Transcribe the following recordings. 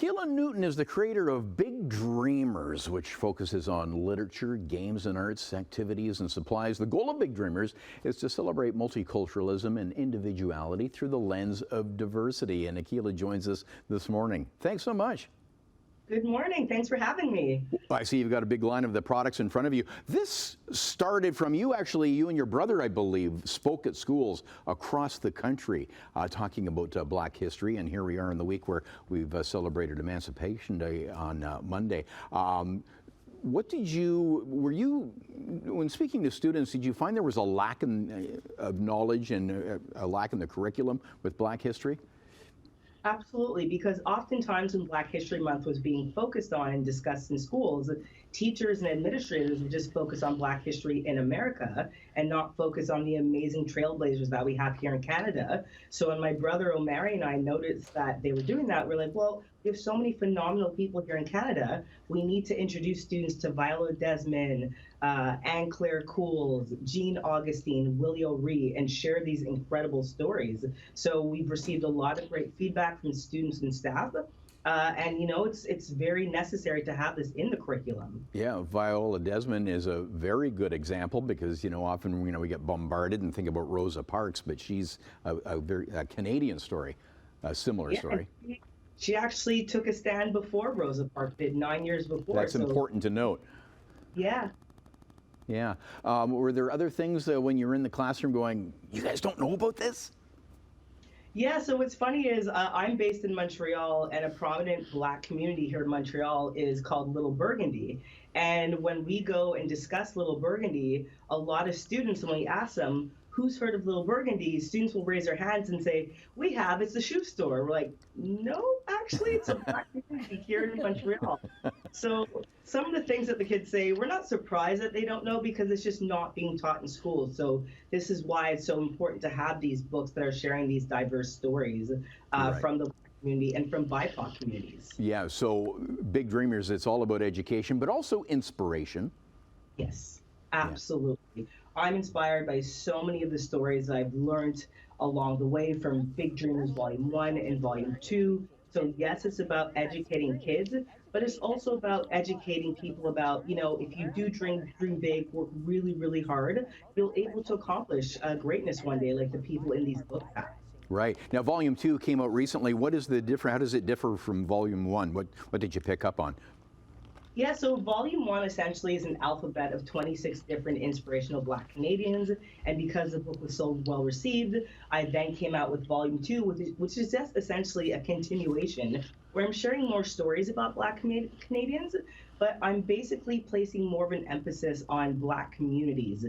Akilah Newton is the creator of Big Dreamers, which focuses on literature, games and arts, activities and supplies. The goal of Big Dreamers is to celebrate multiculturalism and individuality through the lens of diversity. And Akilah joins us this morning. Thanks so much. Good morning. Thanks for having me. I see you've got a big line of the products in front of you. This started from you, actually. You and your brother, I believe, spoke at schools across the country talking about Black history. And here we are in the week where we've celebrated Emancipation Day on Monday. When speaking to students, did you find there was a lack of knowledge and a lack in the curriculum with Black history? Absolutely, because oftentimes when Black History Month was being focused on and discussed in schools, teachers and administrators would just focus on Black history in America and not focus on the amazing trailblazers that we have here in Canada. So when my brother Omari and I noticed that they were doing that, we're like, well, we have so many phenomenal people here in Canada. We need to introduce students to Viola Desmond, Anne Claire Cools, Jean Augustine, Willie O'Ree, and share these incredible stories. So we've received a lot of great feedback from students and staff. And you know, it's very necessary to have this in the curriculum. Yeah, Viola Desmond is a very good example because, you know, often, you know, we get bombarded and think about Rosa Parks, but she's a Canadian story, a similar story. She actually took a stand before Rosa Parks did 9 years before. That's important to note. Yeah. Yeah. Were there other things when you were in the classroom going, you guys don't know about this? Yeah, so what's funny is I'm based in Montreal, and a prominent Black community here in Montreal is called Little Burgundy. And when we go and discuss Little Burgundy, a lot of students, when we ask them, who's heard of Little Burgundy, students will raise their hands and say, we have, it's a shoe store. We're like, no, actually, it's a Black community here in Montreal. So some of the things that the kids say, we're not surprised that they don't know because it's just not being taught in school. So this is why it's so important to have these books that are sharing these diverse stories from the Black community and from BIPOC communities. Yeah, so Big Dreamers, it's all about education, but also inspiration. Yes, absolutely. Yeah. I'm inspired by so many of the stories I've learned along the way from Big Dreamers Volume 1 and Volume 2. So yes, it's about educating kids, but it's also about educating people about, you know, if you do dream big, work really, really hard, you'll able to accomplish greatness one day like the people in these books have. Right. Now, Volume 2 came out recently. What is the difference? How does it differ from Volume 1? What did you pick up on? Yeah, so Volume 1 essentially is an alphabet of 26 different inspirational Black Canadians, and because the book was so well received, I then came out with Volume 2, which is just essentially a continuation, where I'm sharing more stories about Black Canadians, but I'm basically placing more of an emphasis on Black communities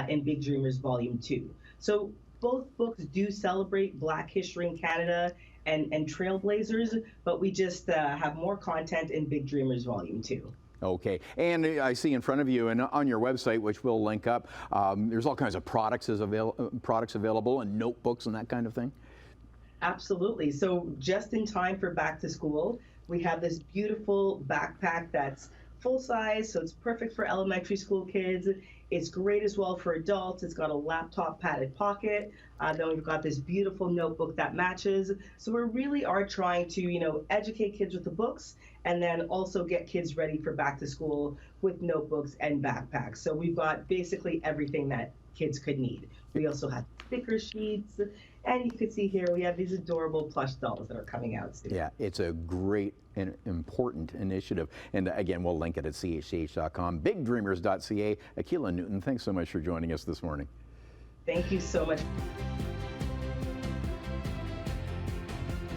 in Big Dreamers Volume 2. So both books do celebrate Black history in Canada and trailblazers, but we just have more content in Big Dreamers Volume 2. Okay, and I see in front of you and on your website, which we'll link up, there's all kinds of products available and notebooks and that kind of thing? Absolutely. So just in time for back to school, we have this beautiful backpack that's full size, so it's perfect for elementary school kids. It's great as well for adults. It's got a laptop padded pocket. Then we've got this beautiful notebook that matches. So we really are trying to, you know, educate kids with the books and then also get kids ready for back to school with notebooks and backpacks. So we've got basically everything that kids could need. We also have sticker sheets, and you can see here we have these adorable plush dolls that are coming out soon. Yeah, it's a great and important initiative. And again, we'll link it at chch.com, bigdreamers.ca. Akilah Newton, thanks so much for joining us this morning. Thank you so much.